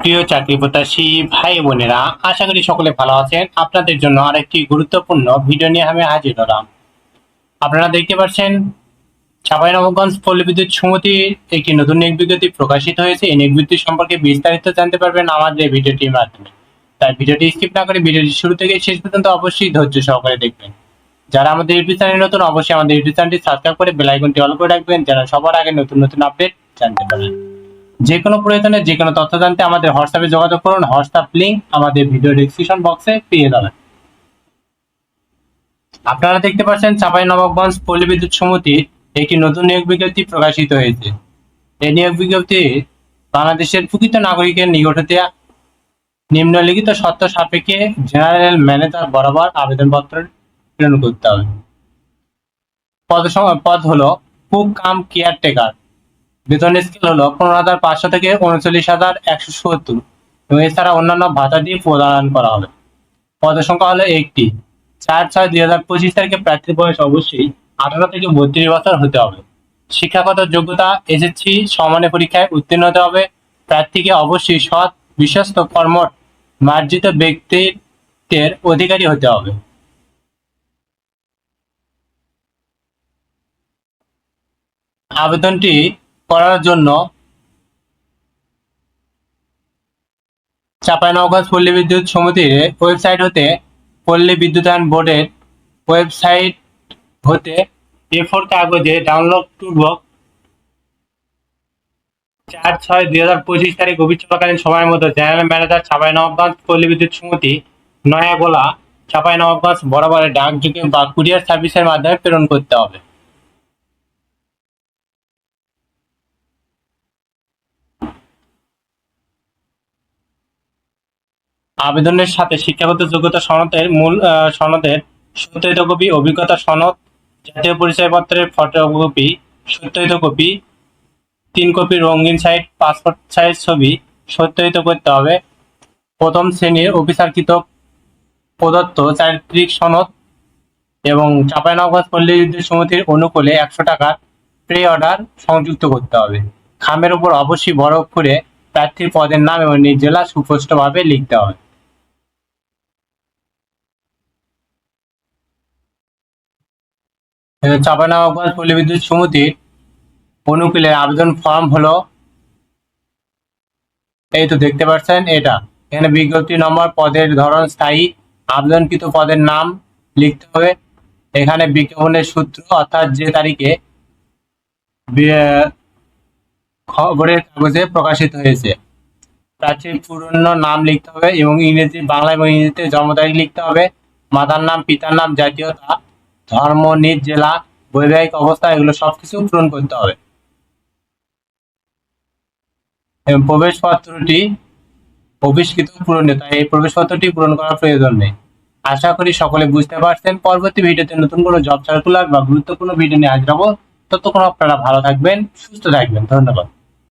প্রিয় চাকরি প্রত্যাশী ভাই বোনেরা, আশা করি সকলে ভালো আছেন। আপনাদের জন্য আরেকটি গুরুত্বপূর্ণ ভিডিও নিয়ে আমি হাজির হলাম। আপনারা দেখতে পাচ্ছেন চাঁপাইনবাবগঞ্জ পল্লী বিদ্যুৎ সমিতির একটি নতুন নিয়োগ বিজ্ঞপ্তি প্রকাশিত হয়েছে। এই নিয়োগ বিজ্ঞপ্তি সম্পর্কে বিস্তারিত জানতে পারবেন আমাদের এই ভিডিওটির মাধ্যমে। তাই ভিডিওটি স্কিপ না করে ভিডিওটি শুরু থেকে শেষ পর্যন্ত অবশ্যই ধৈর্য সহকারে দেখবেন। যারা আমাদের ইউটিউব চ্যানেলে নতুন, অবশ্যই আমাদের ইউটিউব চ্যানেলটি সাবস্ক্রাইব করে বেল আইকনটি অল করে রাখবেন, যেন সবার আগে নতুন নতুন আপডেট জানতে পারেন। যে কোনো প্রয়োজনে যে কোনো তথ্য জানতে আমাদের হোয়াটসঅ্যাপে যোগাযোগ করুন। হোয়াটসঅ্যাপ লিংক আমাদের ভিডিও ডেসক্রিপশন বক্সে পেয়ে যাবেন। আপনারা দেখতে পাচ্ছেন চাঁপাইনবাবগঞ্জ পল্লী বিদ্যুৎ সমিতির একটি নতুন নিয়োগ বিজ্ঞপ্তি প্রকাশিত হয়েছে। এই নিয়োগ বিজ্ঞপ্তি বাংলাদেশের প্রকৃত নাগরিকের নিকট হতে নিম্নলিখিত শর্ত সাপেক্ষে জেনারেল ম্যানেজার বরাবর আবেদনপত্র প্রেরণ করতে হবে। পদ হলো কুক কাম কেয়ারটেকার। বেতন স্কেল হলো 15,500 থেকে 39,170 এবং এছাড়া অন্যান্য ভাতা দিয়ে প্রদান করা হবে। পদ সংখ্যা হলো একটি। 4/6/2025 তারিখে প্রার্থীর বয়স অবশ্যই 18 থেকে 32 বছর হতে হবে। শিক্ষাগত যোগ্যতা এসএসসি সমানের পরীক্ষায় উত্তীর্ণ হতে হবে। প্রার্থীকে অবশ্যই সৎ, বিশ্বস্ত, কর্মঠ, মার্জিত ব্যক্তিত্বের অধিকারী হতে হবে। আবেদনটি করার জন্য চাঁপাইনবাবগঞ্জ পল্লী বিদ্যুৎ সমিতির ওয়েবসাইট হতে পল্লী বিদ্যুতায়ন বোর্ডের ওয়েবসাইট হতে A4 কাগজে ডাউনলোড পূর্বক 4/6/2025 তারিখ অফিস চলাকালীন সময়ের মধ্যে জেনারেল ম্যানেজার চাঁপাইনবাবগঞ্জ পল্লী বিদ্যুৎ সমিতি, নয়াগোলা, চাঁপাইনবাবগঞ্জ বরাবরের ডাকযোগে বা কুরিয়ার সার্ভিসের মাধ্যমে প্রেরণ করতে হবে। আবেদনের সাথে শিক্ষাগত যোগ্যতা সনদের সনদের সত্যায়িত কপি, অভিজ্ঞতা সনদ, জাতীয় পরিচয়পত্রের ফটোকপি, সত্যায়িত কপি, 3 কপি রঙিন সাইজ পাসপোর্ট সাইজ ছবি সত্যায়িত করতে হবে। প্রথম শ্রেণীর অফিসারকৃত প্রদত্ত চারিত্রিক সনদ এবং চাঁপাইনবাবগঞ্জ পল্লী বিদ্যুৎ সমিতির অনুকূলে 100 টাকার প্রে অর্ডার সংযুক্ত করতে হবে। খামের উপর অবশ্যই বড় অক্ষরে প্রার্থীর পদের নাম এবং নিজ জেলা সুস্পষ্টভাবে লিখতে হবে। চাঁপাইনবাবগঞ্জ পল্লী বিদ্যুৎ সমিতির অনুকূলের আবেদন ফর্ম হলো এই তো দেখতে পাচ্ছেন এটা। এখানে বিজ্ঞপ্তি নম্বর, পদের ধরন, স্থায়ী, আবেদনকৃত পদের নাম লিখতে হবে। এখানে বিজ্ঞাপনের সূত্র অর্থাৎ যে তারিখে খবরের কাগজে প্রকাশিত হয়েছে। প্রার্থীর পুরনো নাম লিখতে হবে এবং ইংরেজি, বাংলা এবং ইংরেজিতে জন্ম তারিখ লিখতে হবে। মাতার নাম, পিতার নাম, জাতীয়তা, ধর্ম, নিজ জেলা, বৈবাহিক অবস্থা, এগুলো সবকিছু পূরণ করতে হবে। এবং প্রবেশপত্রটি অভিষ্কৃত পূরণীয়, তাই এই প্রবেশপত্রটি পূরণ করার প্রয়োজন নেই। আশা করি সকলে বুঝতে পারছেন। পরবর্তী ভিডিওতে নতুন কোনো জব সার্কুলার বা গুরুত্বপূর্ণ ভিডিও নিয়ে হাজির হবো। ততক্ষণ আপনারা ভালো থাকবেন, সুস্থ থাকবেন। ধন্যবাদ।